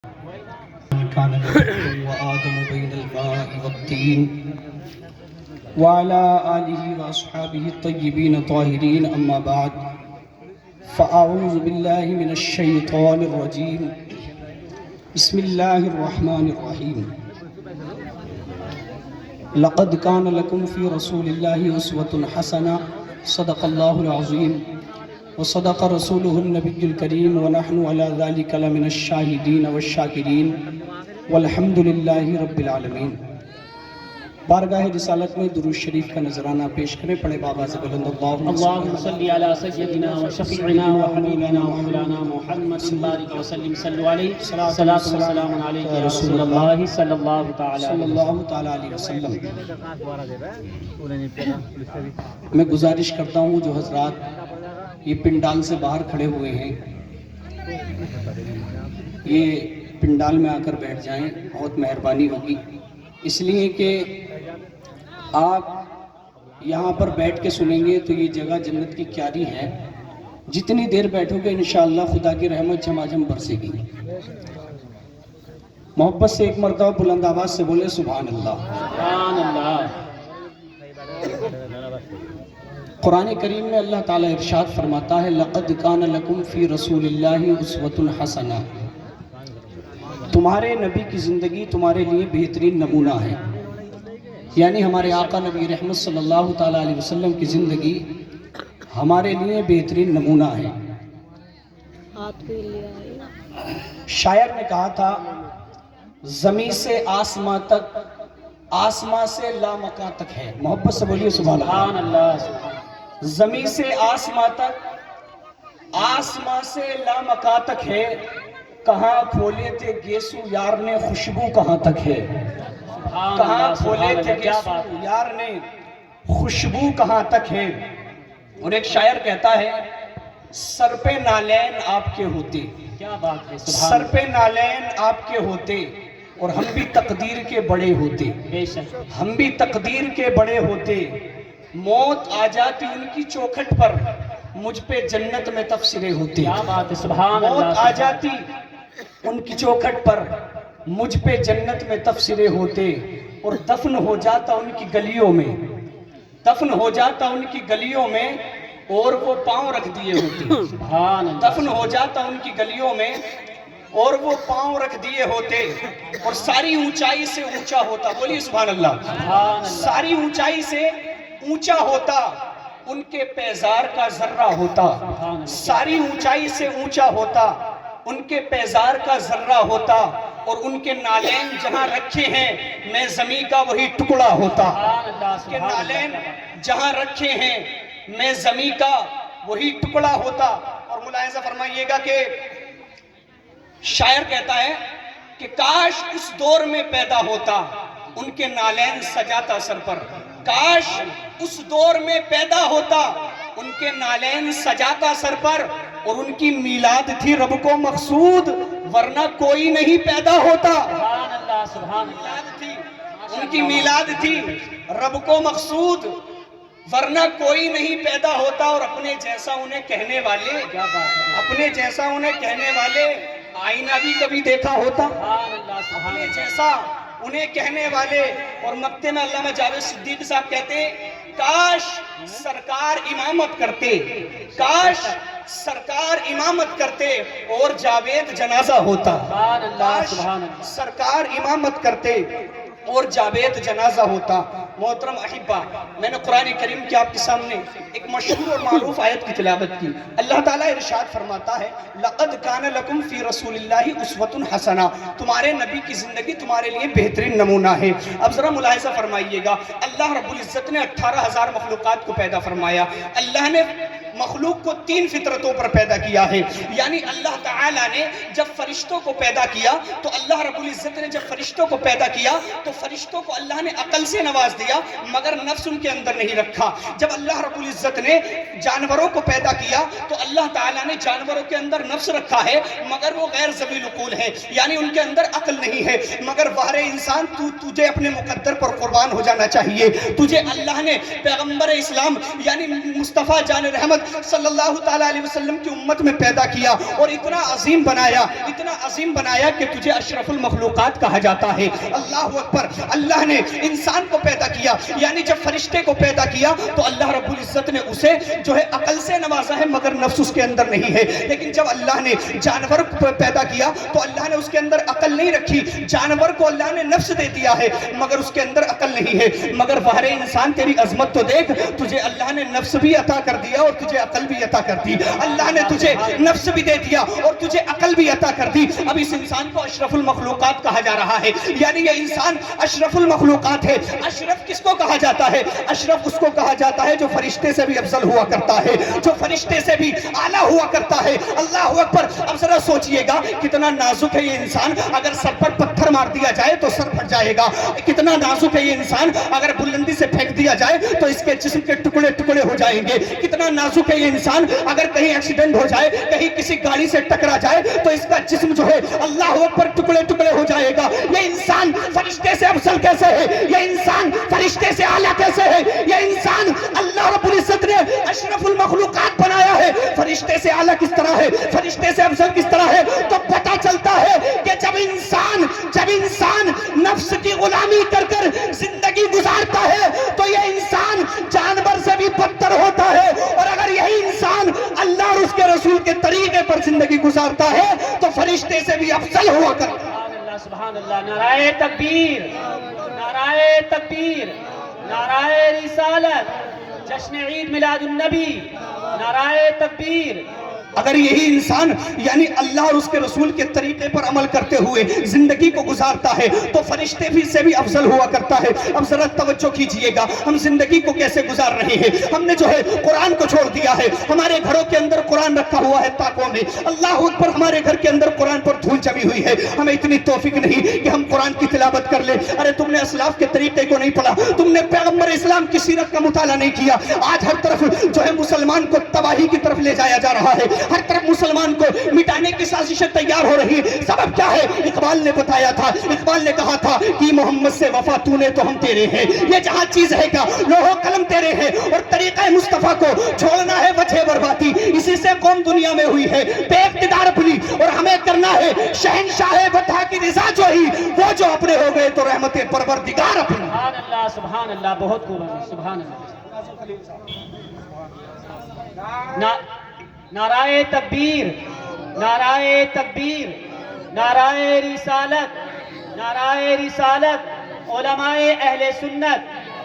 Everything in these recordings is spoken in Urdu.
كان نوح وآدم بين الماء والطين وعلى آله وأصحابه الطيبين الطاهرين أما بعد فأعوذ بالله من الشيطان الرجيم بسم الله الرحمن الرحيم لقد كان لكم في رسول الله أسوة حسنة صدق الله العظيم وصدق رسوله النبي الكريم ونحن على ذلك لمن الشاهدين والشاكرين والحمد لله رب العالمین۔ بارگاہ رسالت میں درود شریف کا نذرانہ پیش کریں، پڑھے بابا سے بلند اللہم صلی علی سیدنا و شفیعنا و حبیبنا و مولانا محمد بارک وسلم صلو علیہ صلاۃ و سلام علیک یا رسول اللہ صلی اللہ تعالی علیہ وسلم۔ میں گزارش کرتا ہوں جو حضرات یہ پنڈال سے باہر کھڑے ہوئے ہیں، یہ پنڈال میں آ کر بیٹھ جائیں، بہت مہربانی ہوگی، اس لیے کہ آپ یہاں پر بیٹھ کے سنیں گے تو یہ جگہ جنت کی کیاری ہے، جتنی دیر بیٹھو گے انشاءاللہ خدا کی رحمت جھماجھم برسے گی۔ محبت سے ایک مرتبہ بلند آواز سے بولے سبحان اللہ۔ سبحان اللہ۔ قرآن کریم میں اللہ تعالیٰ ارشاد فرماتا ہے لقد کان لکم فی رسول اللہ اسوۃ حسنہ، تمہارے نبی کی زندگی تمہارے لیے بہترین نمونہ ہے، یعنی ہمارے آقا نبی رحمت صلی اللہ تعالیٰ علیہ وسلم کی زندگی ہمارے لیے بہترین نمونہ ہے۔ شاعر نے کہا تھا زمین سے آسماں تک، آسماں سے لامکاں تک ہے، محبت سے بولیے سبحان اللہ۔ زمین سے آسماں تک، آسماں سے لامکاں تک ہے، کہاں کھولے تھے گیسو یار نے خوشبو کہاں تک ہے، کہاں کھولے تھے گیسو یار نے خوشبو کہاں تک ہے۔ اور ایک شاعر کہتا ہے سر پہ نالین آپ کے ہوتے، کیا بات ہے، سر پہ نالین آپ کے ہوتے اور ہم بھی تقدیر کے بڑے ہوتے، بے شک ہم بھی تقدیر کے بڑے ہوتے، موت آ جاتی ان کی چوکھٹ پر مجھ پہ جنت میں تفسیرے ہوتے، کیا بات ہے، سبحان اللہ۔ موت آ جاتی ان کی چوکھٹ پر مجھ پہ جنت میں تفسیرے ہوتے، اور دفن ہو جاتا ان کی گلیوں میں، دفن ہو جاتا ان کی گلیوں میں اور وہ پاؤں رکھ دیے ہوتے، سبحان اللہ۔ دفن ہو جاتا ان کی گلیوں میں اور وہ پاؤں رکھ دیے ہوتے، اور ساری اونچائی سے اونچا ہوتا، بولیے سبحان اللہ، ساری اونچائی سے اونچا ہوتا، ان کے پیزار کا ذرہ ہوتا، ساری اونچائی سے اونچا ہوتا، ان کے پیزار کا ذرہ ہوتا، اور ان کے نالین جہاں رکھے ہیں میں زمین کا وہی ٹکڑا ہوتا، ان کے نالین جہاں رکھے ہیں میں زمین کا وہی ٹکڑا ہوتا۔ اور ملاحظہ فرمائیے گا کہ شاعر کہتا ہے کہ کاش اس دور میں پیدا ہوتا، ان کے نالین سجاتا سر پر، کاش اس دور میں پیدا ہوتا، ان کے نالین سجاتا سر پر، اور ان کی میلاد تھی رب کو مقصود ورنہ کوئی نہیں پیدا ہوتا، سبحان اللہ، سبحان اللہ۔ ان کی میلاد تھی رب کو مقصود ورنہ کوئی نہیں پیدا ہوتا، اور اپنے جیسا انہیں کہنے والے، اپنے جیسا انہیں کہنے والے آئینہ بھی کبھی دیکھا ہوتا، اپنے جیسا انہیں کہنے والے۔ اور مکتے میں علامہ جاوید صدیقی صاحب کہتے کاش سرکار امامت کرتے، کاش سرکار امامت کرتے اور جاوید جنازہ ہوتا، کاش سرکار امامت کرتے اور جاوید جنازہ ہوتا۔ محترم احبہ، میں نے قرآن کریم کی آپ کے سامنے ایک مشہور اور معروف آیت کی تلاوت کی۔ اللہ تعالیٰ ارشاد فرماتا ہے لقد کان لکم فی رسول اللہ اسوۃ حسنہ، تمہارے نبی کی زندگی تمہارے لیے بہترین نمونہ ہے۔ اب ذرا ملاحظہ فرمائیے گا، اللہ رب العزت نے 18,000 مخلوقات کو پیدا فرمایا، اللہ نے مخلوق کو 3 فطرتوں پر پیدا کیا ہے، یعنی اللہ تعالیٰ نے جب فرشتوں کو پیدا کیا تو اللہ رب العزت نے جب فرشتوں کو پیدا کیا تو فرشتوں کو اللہ نے عقل سے نواز دیا مگر نفس ان کے اندر نہیں رکھا۔ جب اللہ رب العزت نے جانوروں کو پیدا کیا تو اللہ تعالیٰ نے جانوروں کے اندر نفس رکھا ہے مگر وہ غیر ذوی العقول ہیں، یعنی ان کے اندر عقل نہیں ہے۔ مگر بہر انسان تجھے اپنے مقدر پر قربان ہو جانا چاہیے، تجھے اللہ نے پیغمبر اسلام یعنی مصطفیٰ جان رحمت صلی اللہ تعالیٰ علیہ وسلم کی امت میں پیدا کیا اور اتنا عظیم بنایا کہ تجھے اشرف المخلوقات کہا جاتا ہے۔ اللہ اکبر۔ اللہ نے انسان کو پیدا کیا، یعنی جب فرشتے کو پیدا کیا تو اللہ رب العزت نے اسے جو ہے عقل سے نوازا ہے، مگر نفس اس کے اندر نہیں ہے۔ لیکن جب اللہ نے جانور کو پیدا کیا تو اللہ نے اس کے اندر عقل نہیں رکھی، جانور کو اللہ نے نفس دے دیا ہے مگر اس کے اندر عقل نہیں ہے۔ مگر بہر انسان تیری عظمت تو دیکھ، تجھے اللہ نے نفس بھی عطا کر دیا اور تجھے عقل بھی عطا کر دی۔ اللہ نے تجھے نفس بھی دے دیا اور تجھے عقل بھی عطا کر دی۔ اب اس انسان کو اشرف المخلوقات کہا جا رہا ہے، یعنی یہ انسان اشرف المخلوقات ہے۔ اشرف کس کو کہا جاتا ہے؟ اشرف اس کو کہا جاتا ہے جو فرشتے سے بھی افضل ہوا کرتا ہے، جو فرشتے سے بھی اعلیٰ ہوا کرتا ہے۔ اللہ اکبر۔ اب ذرا سوچئے گا کتنا نازک ہے یہ انسان، اگر سر پر پتھر مار دیا جائے تو سر پھٹ جائے گا۔ کتنا نازک ہے یہ انسان، اگر بلندی سے پھینک دیا جائے تو اس کے جسم کے ٹکڑے ٹکڑے ہو جائیں گے۔ کتنا نازک ہے یہ انسان، اگر کہیں ایکسیڈنٹ ہو جائے، کہیں کسی گاڑی سے ٹکرا جائے تو اس کا جسم جو ہے اللہ اکبر ٹکڑے ٹکڑے ہو جائے گا۔ یہ انسان فرشتے سے افضل کیسے ہے؟ یہ انسان فرشتے سے اعلیٰ کیسے ہے؟ یہ انسان اللہ رب العزت نے اشرف المخلوقات بنایا ہے، فرشتے سے اعلیٰ کس طرح ہے، فرشتے سے افضل کس طرح ہے؟ تو پتہ چلتا ہے کہ جب انسان نفس کی غلامی کر کر زندگی گزارتا ہے تو یہ انسان جانور سے بھی بدتر ہوتا ہے، اور اگر یہی انسان اللہ اور اس کے رسول کے طریقے پر زندگی گزارتا ہے تو فرشتے سے بھی افضل ہوا کرتا ہے۔ سبحان اللہ۔ نعرہ تکبیر، نعرہ تکبیر، نعرہ رسالت، جشن عید میلاد النبی، نعرہ تکبیر۔ اگر یہی انسان یعنی اللہ اور اس کے رسول کے طریقے پر عمل کرتے ہوئے زندگی کو گزارتا ہے تو فرشتے بھی سے بھی افضل ہوا کرتا ہے۔ اب ذرا توجہ کیجئے گا، ہم زندگی کو کیسے گزار رہے ہیں۔ ہم نے جو ہے قرآن کو چھوڑ دیا ہے، ہمارے گھروں کے اندر قرآن رکھا ہوا ہے طاقوں میں۔ اللہ اکبر، ہمارے گھر کے اندر قرآن پر دھول جمی ہوئی ہے، ہمیں اتنی توفیق نہیں کہ ہم قرآن کی تلاوت کر لیں۔ ارے تم نے اسلاف کے طریقے کو نہیں پڑھا، تم نے پیغمبر اسلام کی سیرت کا مطالعہ نہیں کیا۔ آج ہر طرف جو ہے مسلمان کو تباہی کی طرف لے جایا جا رہا ہے، ہر طرف مسلمان کو مٹانے کی سازشیں تیار ہو رہی ہیں۔ سبب کیا ہے؟ اقبال نے بتایا تھا، اقبال نے کہا تھا کہ محمد سے وفا تو نے تو ہم تیرے ہیں، یہ جہاں چیز ہے کیا لوح و قلم تیرے ہیں، اور طریقہ مصطفیٰ کو چھوڑنا ہے وجہ بربادی، اسی سے قوم دنیا میں ہوئی ہے بے اقتدار اپنی، اور ہمیں کرنا ہے شہنشاہ وطا کی رضا جو ہی، وہ جو اپنے ہو گئے تو رحمت پروردگار اپنی۔ سبحان اللہ، سبحان اللہ، بہت خوب ہے، سبحان اللہ۔ نعرہ تکبیر، نعرہ تکبیر، نعرہ رسالت، نعرہ رسالت، علماء اہل سنت،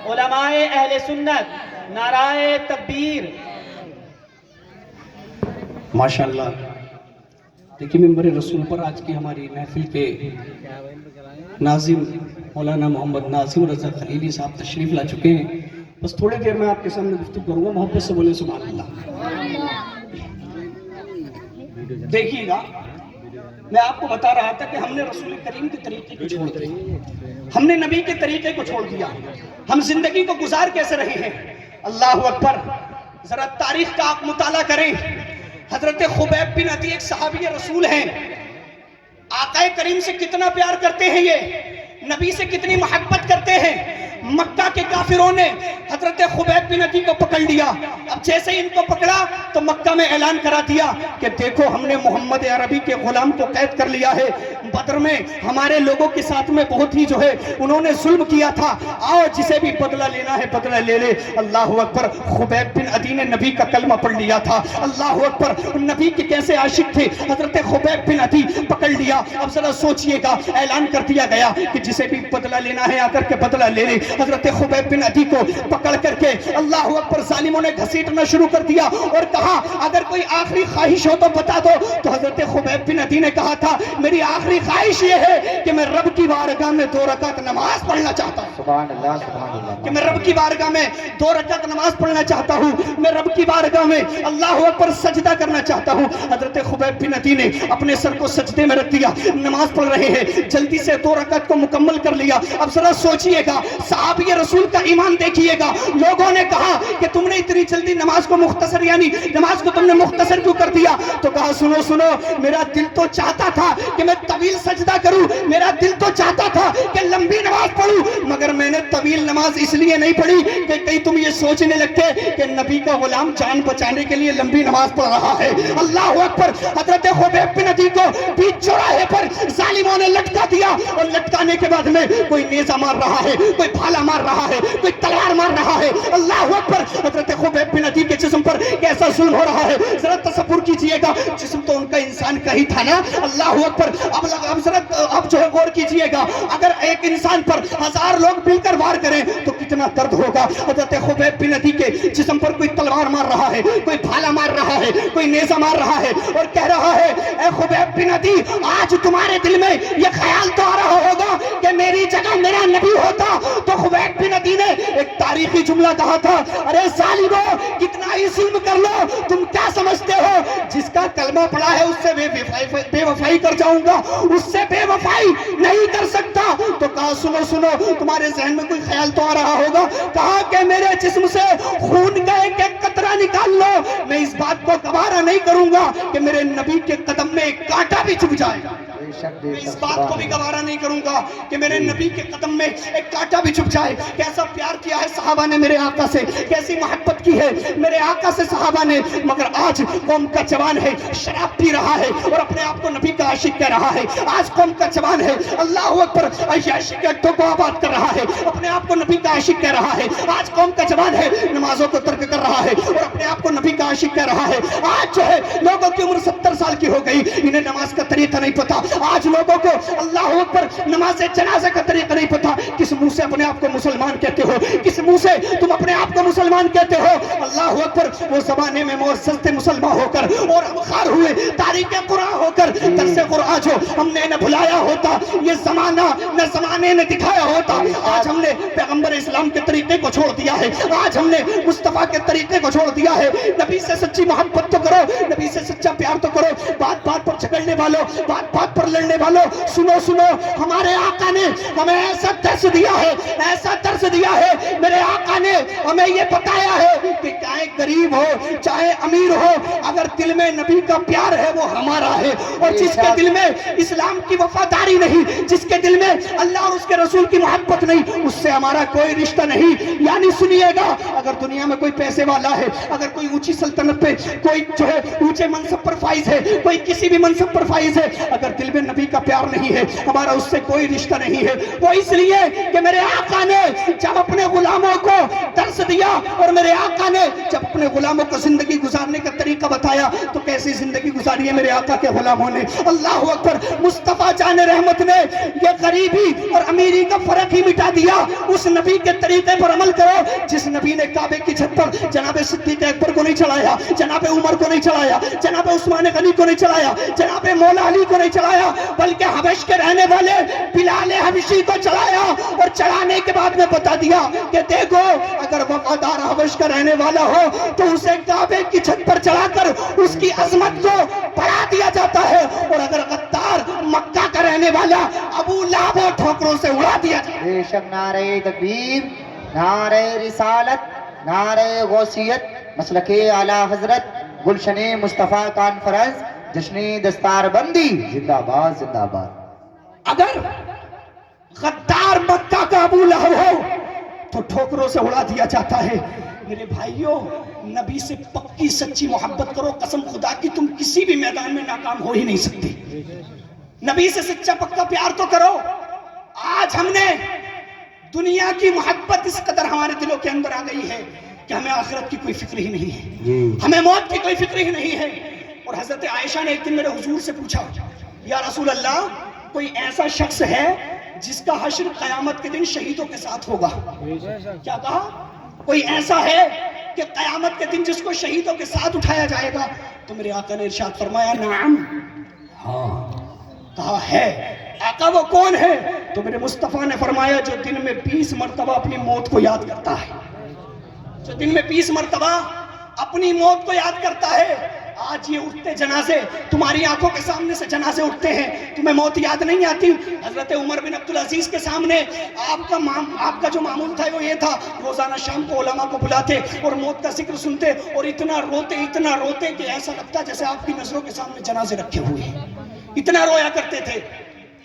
علماء اہل سنت، نعرہ تکبیر۔ ماشاءاللہ۔ دیکھیں ممبر رسول پر آج کی ہماری محفل کے ناظم مولانا محمد ناظم رضا خلیلی صاحب تشریف لا چکے ہیں۔ بس تھوڑے دیر میں آپ کے سامنے گفتگو کروں گا، محبت سے بولے سبحان اللہ۔ دیکھیے گا، میں آپ کو بتا رہا تھا کہ ہم نے رسول کریم کے طریقے کو چھوڑ دیا، ہم نے نبی کے طریقے کو چھوڑ دیا، ہم زندگی کو گزار کیسے رہے ہیں۔ اللہ اکبر۔ ذرا تاریخ کا آپ مطالعہ کریں۔ حضرت خبیب بن عدی ایک صحابی رسول ہیں، آقا کریم سے کتنا پیار کرتے ہیں، یہ نبی سے کتنی محبت کرتے ہیں۔ مکہ کے کافروں نے حضرت خبیب بن عدی کو پکڑ لیا۔ اب جیسے ان کو پکڑا تو مکہ میں اعلان کرا دیا کہ دیکھو ہم نے محمد عربی کے غلام کو قید کر لیا ہے، بدر میں ہمارے لوگوں کے ساتھ میں بہت ہی جو ہے انہوں نے ظلم کیا تھا، آؤ جسے بھی بدلہ لینا ہے بدلہ لے لے۔ اللہ اکبر۔ خبیب بن عدی نے نبی کا کلمہ پڑھ لیا تھا۔ اللہ اکبر۔ نبی کے کیسے عاشق تھے۔ حضرت خبیب بن عدی پکڑ لیا۔ اب ذرا سوچئے گا، اعلان کر دیا گیا کہ جسے بھی بدلہ لینا ہے آ کر کے بدلہ لے لے۔ حضرت خبیب بن عدی کو پکڑ کر کے اللہ اکبر ظالموں نے گھسیٹنا شروع کر دیا اور کہا اگر کوئی آخری خواہش ہو تو بتا دو۔ تو حضرت خبیب بن عدی نے کہا تھا میری آخری خواہش یہ ہے کہ میں رب کی بارگاہ میں 2 رکعت نماز پڑھنا چاہتا ہوں۔ سبحان اللہ، سبحان اللہ۔ کہ میں رب کی بارگاہ میں 2 رکعت نماز پڑھنا چاہتا ہوں، میں رب کی بارگاہ میں اللہ اکبر سجدہ کرنا چاہتا ہوں۔ حضرت خبیب بن عدی نے اپنے سر کو سجدے میں رکھ دیا، نماز پڑھ رہے ہیں، جلدی سے 2 رکعت کو مکمل کر لیا۔ اب ذرا سوچئے گا، صحابی رسول کا ایمان دیکھیے گا۔ لوگوں نے کہا کہ تم نے اتنی جلدی نماز کو مختصر یعنی نماز کو تم نے مختصر کیوں کر دیا؟ تو کہا سنو سنو، میرا دل تو چاہتا تھا کہ میں طویل سجدہ کروں، میرا دل تو چاہتا تھا کہ لمبی نماز پڑھوں، مگر میں نے طویل نماز اس اس لیے نہیں پڑھی کہ کہیں تم یہ سوچنے لگتے کہ نبی کا غلام جان بچانے کے لیے لمبی نماز پڑھ رہا ہے۔ اللہ اکبر۔ حضرت خبیب بن عدی کو بیچ چوراہے پر ظالموں نے لٹکا دیا، اور لٹکانے کے بعد میں کوئی نیزہ مار رہا ہے، کوئی بھالا مار رہا ہے، کوئی تلوار مار رہا ہے۔ اللہ اکبر۔ حضرت خبیب بن عدی کے جسم پر کیسا ظلم ہو رہا ہے، ذرا تصور کیجئے گا۔ جسم تو ان کا انسان کا ہی تھا نا۔ اللہ اکبر۔ اب جو ہے غور کیجئے گا، اگر ایک انسان پر 1000 لوگ مل کر وار کریں تو کتنا درد ہوگا۔ حضرت خبیب بن عدی کے جسم پر کوئی تلوار مار رہا ہے، کوئی بھالا مار رہا ہے، کوئی نیزہ مار رہا ہے، اور کہہ رہا ہے اے خبیب بن عدی، آج تمہارے دل میں یہ خیال تو آ رہا ہوگا کہ میری جگہ میرا نبی ہوتا تو خبیب بن عدی نے ایک تاریخی جملہ کہا تھا، ارے ظالمو کتنا ہی ظلم کر لو، تم کیا سمجھتے ہو جس کا کلمہ پڑا ہے اس سے بے وفائی کر جاؤں گا، اس سے بے وفائی نہیں کر سکتا۔ تو کہا سنو سنو، تمہارے ذہن میں کوئی خیال تو آ رہا ہوگا، کہا کہ میرے جسم سے خون کا ایک ایک قطرہ نکال لو، میں اس بات کو گوارا نہیں کروں گا کہ میرے نبی کے قدم میں ایک کانٹا بھی چبھ جائے، میں اس بات کو بھی گوارا نہیں کروں گا کہ میرے نبی کے قدم میں ایک کانٹا بھی چھپ جائے۔ کیسا پیار کیا ہے صحابہ نے میرے آقا سے، کیسی محبت کی ہے میرے آقا سے صحابہ نے، مگر آج قوم کا جوان ہے، شراب پی رہا ہے اور اپنے آپ کو نبی کا عاشق کہہ رہا ہے۔ آج قوم کا جوان ہے، اللہ اکبر، عیاشی کے اڈوں کو آباد کر رہا ہے، اپنے آپ کو نبی کا عاشق کہہ رہا ہے۔ آج قوم کا جوان ہے، نمازوں کو ترک کر رہا ہے اور اپنے آپ کو نبی کا عاشق کہہ رہا ہے۔ آج جو ہے لوگوں کی عمر 70 سال کی ہو گئی، انہیں نماز کا طریقہ نہیں پتا۔ آج لوگوں کو اللہ اکبر نماز جنازہ کا طریقہ نہیں پتا۔ کس منہ سے اپنے آپ کو مسلمان کہتے ہو، کس منہ سے تم اپنے آپ کو مسلمان کہتے ہو؟ اللہ اکبر۔ وہ زمانے میں معزز تھے مسلمان ہو کر، اور ہم خار ہوئے تاریخ قرآن ہو کر، درس قرآن جو ہم نے نہ بھلایا ہوتا، یہ زمانہ نہ زمانے نے دکھایا ہوتا۔ آج ہم نے پیغمبر اسلام کے طریقے کو چھوڑ دیا ہے، آج ہم نے مصطفیٰ کے طریقے کو چھوڑ دیا ہے۔ نبی سے سچی محبت تو کرو، نبی سے سچا پیار تو کرو۔ بات بات پر جھگڑنے والوں، بات بات پر لڑنے والوں، سنو سنو، ہمارے آقا نے ہمیں ایسا درس دیا ہے، ایسا درس دیا ہے، میرے آقا نے ہمیں یہ بتایا ہے کہ چاہے غریب ہو چاہے امیر ہو، اگر دل میں نبی کا پیار ہے وہ ہمارا ہے، اور جس کے دل میں اسلام کی وفاداری نہیں، جس کے دل میں اللہ اور اس کے رسول کی محبت نہیں، اس سے ہمارا کوئی رشتہ نہیں۔ یعنی سنیے گا، اگر دنیا میں کوئی پیسے والا ہے، اگر کوئی اونچی سلطنت پہ، کوئی جو ہے اونچے منصب پر فائز ہے، کوئی کسی بھی منصب پر فائز ہے، اگر دل میں نبی کا پیار نہیں ہے، ہمارا اس سے کوئی رشتہ نہیں ہے۔ وہ اس لیے کہ میرے آقا نے جب اپنے غلاموں کو درس دیا، اور میرے آقا نے جب اپنے غلاموں کو زندگی گزارنے کا طریقہ بتایا، تو کیسی زندگی گزاری ہے میرے آقا کے غلاموں نے۔ اللہ اکبر۔ مصطفیٰ جان رحمت نے یہ غریبی اور امیری کا فرق ہی مٹا دیا۔ اس نبی کے طریقے پر عمل کرو جس نبی نے کعبے کی چھت پر جناب صدیق اکبر کو نہیں چڑھایا، جناب عمر کو نہیں چڑھایا، جناب عثمان غنی کو نہیں چڑھایا، جناب مولا علی کو نہیں چڑھایا، بلکہ حبش کے رہنے والے بلال حبشی کو چڑھایا، اور چڑھانے کے بعد میں بتا دیا کہ دیکھو اگر وفادار حبش کا رہنے والا ہو تو اسے کعبے کی چھت پر چڑھا کر اس کی عظمت کو بڑھا دیا جاتا ہے، اور اگر غدار مکہ کا رہنے والا ابو لہب کو ٹھوکروں سے اڑا دیا جاتا ہے۔ بے شک نعرہ تکبیر، نعرہ رسالت، نعرہ غوثیت، مسلک اعلی حضرت، گلشن مصطفیٰ کانفرنس، جشن دستار بندی، زندہ باد زندہ باد۔ اگر غدار مکہ کا ابو لہب ہو تو ٹھوکروں سے اڑا دیا جاتا ہے۔ میرے بھائیوں، نبی سے پکی سچی محبت کرو، قسم خدا کی تم کسی بھی میدان میں ناکام ہو ہی نہیں سکتے۔ نبی سے سچا پکا پیار تو کرو۔ آج ہم نے دنیا کی محبت اس قدر ہمارے دلوں کے اندر آ گئی ہے کہ ہمیں آخرت کی کوئی فکر ہی نہیں ہے، ہمیں موت کی کوئی فکر ہی نہیں ہے۔ اور حضرت عائشہ نے ایک دن میرے حضور سے پوچھا، یا رسول اللہ، کوئی ایسا شخص ہے جس کا حشر قیامت کے دن شہیدوں کے ساتھ ہوگا؟ کیا کہا؟ کوئی ایسا ہے کہ قیامت کے دن جس کو شہیدوں کے ساتھ اٹھایا جائے گا؟ تو میرے آقا نے ارشاد فرمایا، نعم، ہاں۔ کہا ہے، آقا وہ کون ہے؟ تو میرے مصطفیٰ نے فرمایا، جو دن میں 20 مرتبہ اپنی موت کو یاد کرتا ہے، جو دن میں 20 مرتبہ اپنی موت کو یاد کرتا ہے۔ آج یہ اٹھتے جنازے، تمہاری آنکھوں کے سامنے سے جنازے اٹھتے ہیں، تمہیں موت یاد نہیں آتی؟ حضرت عمر بن عبدالعزیز کے سامنے آپ کا جو معمول تھا وہ یہ تھا، روزانہ شام کو علماء کو بلاتے اور موت کا ذکر سنتے، اور اتنا روتے کہ ایسا لگتا جیسے آپ کی نظروں کے سامنے جنازے رکھے ہوئے ہیں، اتنا رویا کرتے تھے۔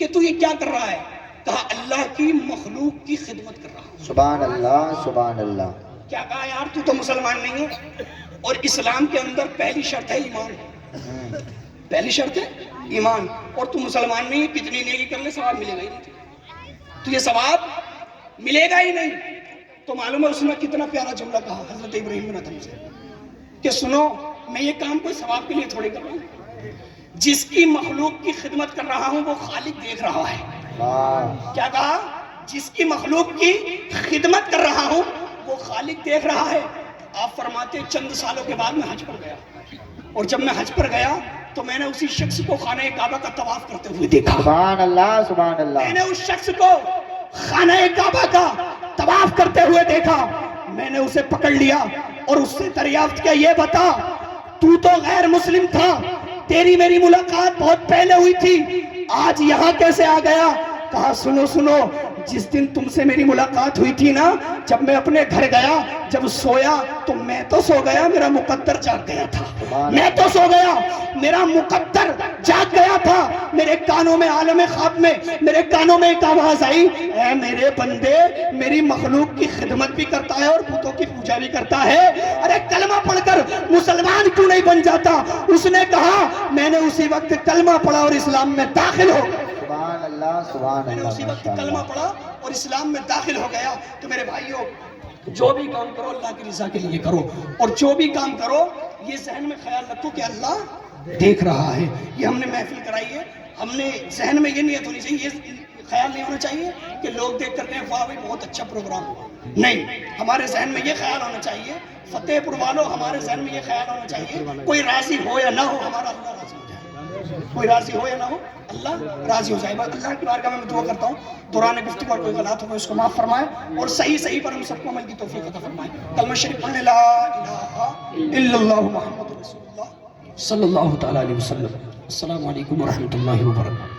کہ تو یہ کیا کر رہا ہے؟ کہا اللہ کی مخلوق کی خدمت کر رہا ہوں۔ سبحان اللہ سبحان اللہ۔ کیا کہا یار تو مسلمان نہیں ہے؟ اور اسلام کے اندر پہلی شرط ہے ایمان، پہلی شرط ہے ایمان، اور تو مسلمان نہیں ہے، کتنی نیکی کر لے ثواب ملے گا ہی نہیں، تو یہ ثواب ملے گا ہی نہیں۔ تو معلوم ہے اس نے کتنا پیارا جملہ کہا حضرت ابراہیم بن ادھم سے کہ سنو میں یہ کام کوئی ثواب کے لیے تھوڑی کر رہا ہوں، جس کی مخلوق کی خدمت کر رہا ہوں وہ خالق دیکھ رہا ہے۔ کیا کہا؟ جس کی مخلوق کی خدمت کر رہا ہوں وہ خالق دیکھ رہا ہے۔ آپ فرماتے چند سالوں کے بعد میں حج پر گیا، اور جب میں حج پر گیا تو میں نے اسی شخص کو خانہ کعبہ کا طواف کرتے ہوئے دیکھا۔ سبحان اللہ سبحان اللہ۔ میں نے اس شخص کو خانہ کعبہ کا طواف کرتے ہوئے دیکھا، میں نے اسے پکڑ لیا اور اس سے دریافت کیا، یہ بتا تو غیر مسلم تھا، تیری میری ملاقات بہت پہلے ہوئی تھی، آج یہاں کیسے آ گیا؟ کہا سنو سنو، جس دن تم سے میری ملاقات ہوئی تھی نا، جب میں اپنے گھر گیا، جب سویا تو میں تو سو گیا، میرا مقدر جاگ گیا تھا، میں تو سو گیا، میرا مقدر جاگ گیا تھا، میرے کانوں میں عالم خواب میں میرے کانوں میں ایک آواز آئی، اے میرے بندے میری مخلوق کی خدمت بھی کرتا ہے اور بتوں کی پوجا بھی کرتا ہے، ارے کلمہ پڑھ کر مسلمان کیوں نہیں بن جاتا؟ اس نے کہا میں نے اسی وقت کلمہ پڑھا اور اسلام میں داخل ہو گیا۔ سبحان اللہ سبحان میں نے اللہ اسی وقت ماشاء کلمہ اللہ۔ پڑھا اور اسلام میں داخل ہو گیا۔ تو میرے بھائیوں جو بھی کام کرو اللہ کی رضا کے لیے کرو، اور جو بھی کام کرو یہ ذہن میں خیال رکھو کہ اللہ دیکھ رہا ہے۔ یہ ہم نے محفل کرائی ہے، ہم نے ذہن میں یہ نیت ہونی چاہیے، یہ خیال نہیں ہونا چاہیے کہ لوگ دیکھ کر کہیں واہ بھائی بہت اچھا پروگرام ہوا، نہیں، ہمارے ذہن میں یہ خیال ہونا چاہیے، فتح پور والوں ہمارے ذہن میں یہ خیال ہونا چاہیے کوئی راضی ہو یا نہ ہو ہمارا اللہ راضی ہو جائے، کوئی راضی ہو یا نہ ہو اللہ راضی ہو جائے۔ بس اللہ کی بارگاہ میں دعا کرتا ہوں دوران گفتگو اور کوئی غلط ہو اس کو معاف فرمائے اور صحیح پر ہم سب کو عمل کی توفیق عطا فرمائے۔ کلمہ شریف پڑھنے لا الہ الا اللہ محمد رسول اللہ صلی اللہ تعالی علیہ وسلم۔ السلام علیکم ورحمۃ اللہ وبرکاتہ۔